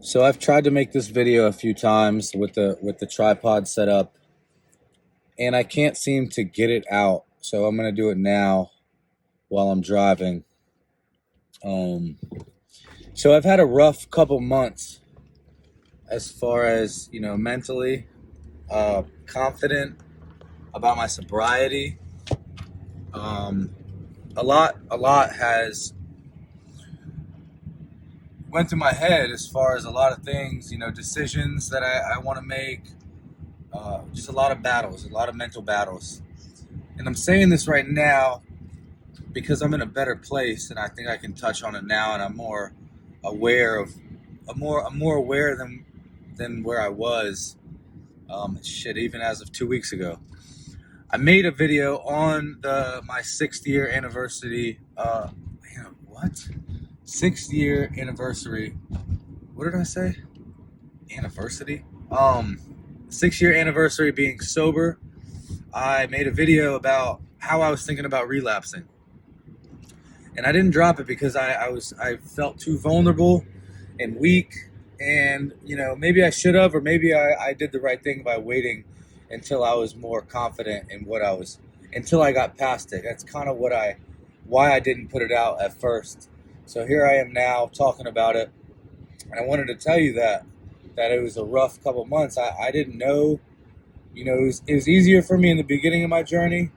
So I've tried to make this video a few times with the tripod set up, and I can't seem to get it out. So I'm gonna do it now while I'm driving. Um, so I've had a rough couple months as far as mentally, confident about my sobriety. Um, a lot has went through my head as far as a lot of things, decisions that I want to make. Just a lot of battles, a lot of mental battles. And I'm saying this right now because I'm in a better place, and I think I can touch on it now. And I'm more aware of, I'm more aware than where I was. Even as of 2 weeks ago, I made a video on my 6th year anniversary. What? 6th year anniversary. What did I say? Anniversary. 6-year anniversary being sober. I made a video about how I was thinking about relapsing. And I didn't drop it because I felt too vulnerable and weak, and maybe I should have, or maybe I did the right thing by waiting until I was more confident in what I was, until I got past it. That's kind of why I didn't put it out at first. So here I am now talking about it, and I wanted to tell you that it was a rough couple months. I didn't know, it was easier for me in the beginning of my journey,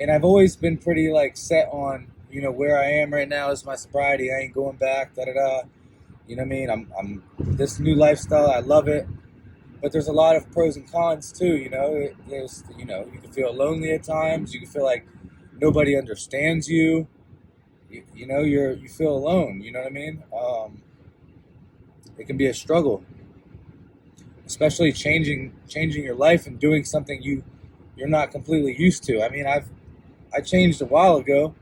and I've always been pretty set on where I am right now is my sobriety. I ain't going back. Da da da. You know what I mean? I'm this new lifestyle. I love it, but there's a lot of pros and cons too. There's you can feel lonely at times. You can feel like nobody understands you. You feel alone. You know what I mean? It can be a struggle, especially changing your life and doing something you're not completely used to. I mean, I changed a while ago,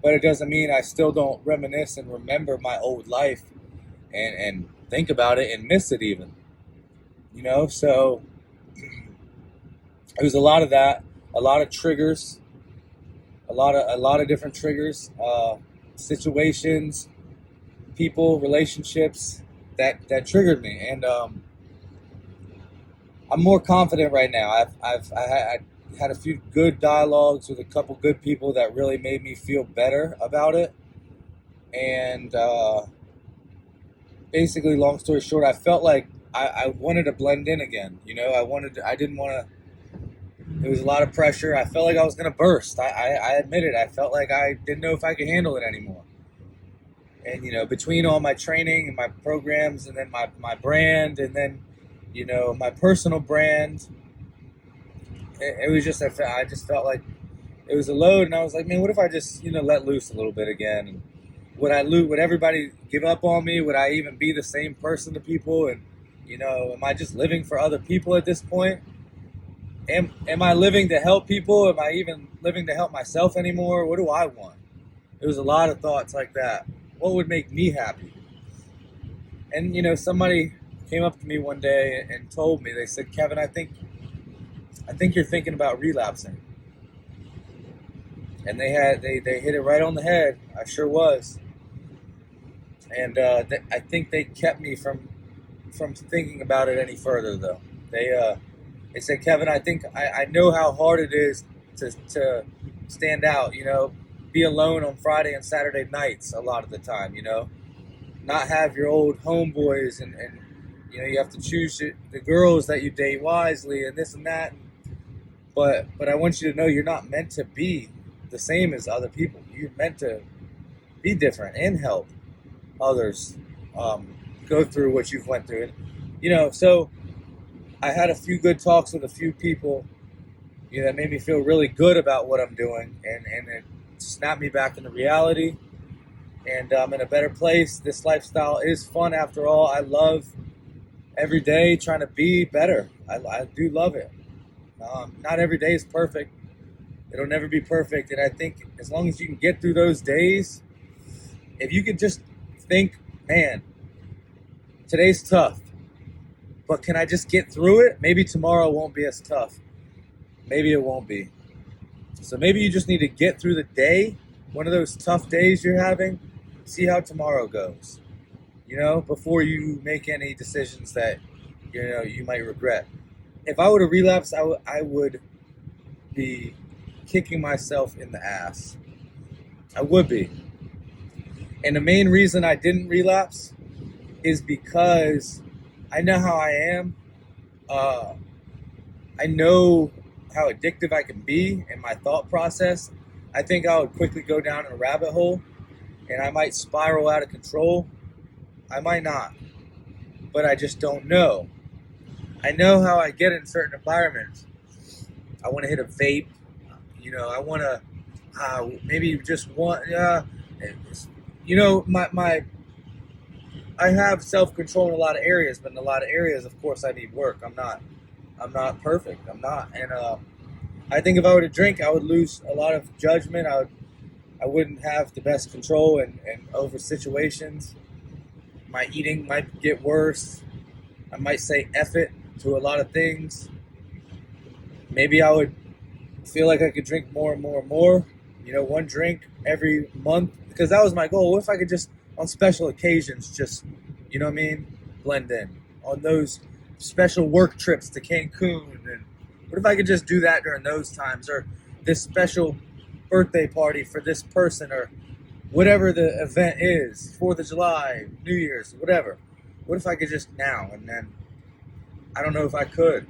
but it doesn't mean I still don't reminisce and remember my old life and think about it and miss it even. So it was a lot of that, a lot of triggers, a lot of different triggers, situations, people, relationships that triggered me, and I'm more confident right now. I had a few good dialogues with a couple good people that really made me feel better about it, and basically, long story short, I felt like I wanted to blend in again. I didn't want to. There was a lot of pressure. I felt like I was going to burst. I admit it. I felt like I didn't know if I could handle it anymore. And, between all my training and my programs, and then my brand, and then, my personal brand, it was just, I just felt like it was a load. And I was like, man, what if I just, let loose a little bit again? And would everybody give up on me? Would I even be the same person to people? And, am I just living for other people at this point? Am I living to help people? Am I even living to help myself anymore? What do I want? There was a lot of thoughts like that. What would make me happy? And, somebody came up to me one day and told me, they said, Kevin, I think you're thinking about relapsing. And they hit it right on the head. I sure was. And I think they kept me from thinking about it any further, though. They said, Kevin, I think I know how hard it is to stand out, be alone on Friday and Saturday nights a lot of the time, not have your old homeboys, and you have to choose the girls that you date wisely and this and that. But I want you to know you're not meant to be the same as other people. You're meant to be different and help others go through what you've went through. And, so I had a few good talks with a few people, that made me feel really good about what I'm doing, and it snapped me back into reality, and I'm in a better place. This lifestyle is fun after all. I love every day trying to be better. I do love it. Not every day is perfect. It'll never be perfect, and I think as long as you can get through those days, if you could just think, man, today's tough, but can I just get through it? Maybe tomorrow won't be as tough. Maybe it won't be. So maybe you just need to get through the day, one of those tough days you're having, see how tomorrow goes. before you make any decisions that, you might regret. If I would have relapsed, I would be kicking myself in the ass. I would be. And the main reason I didn't relapse is because I know how I am. Uh, I know how addictive I can be in my thought process. I think I would quickly go down a rabbit hole and I might spiral out of control. I might not, but I just don't know. I know how I get in certain environments. I want to hit a vape. I want to maybe just want. My I have self control in a lot of areas, but in a lot of areas, of course, I need work. I'm not perfect. I'm not, and I think if I were to drink, I would lose a lot of judgment. I wouldn't have the best control and over situations. My eating might get worse. I might say F it to a lot of things. Maybe I would feel like I could drink more and more and more. One drink every month. Because that was my goal. What if I could just, on special occasions, just, you know what I mean, blend in? On those special work trips to Cancun. And what if I could just do that during those times? Or this special birthday party for this person, or whatever the event is, 4th of July, New Year's, whatever. What if I could just now and then? I don't know if I could.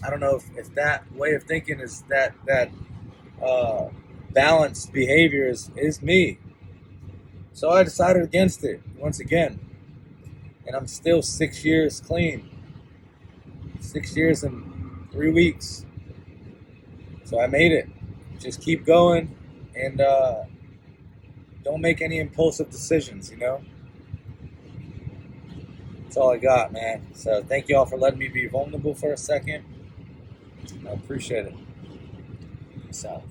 I don't know if that way of thinking is that balanced behavior is me. So I decided against it once again. And I'm still 6 years clean. 6 years and 3 weeks. So I made it. Just keep going and don't make any impulsive decisions, That's all I got, man. So thank you all for letting me be vulnerable for a second. I appreciate it. Peace out.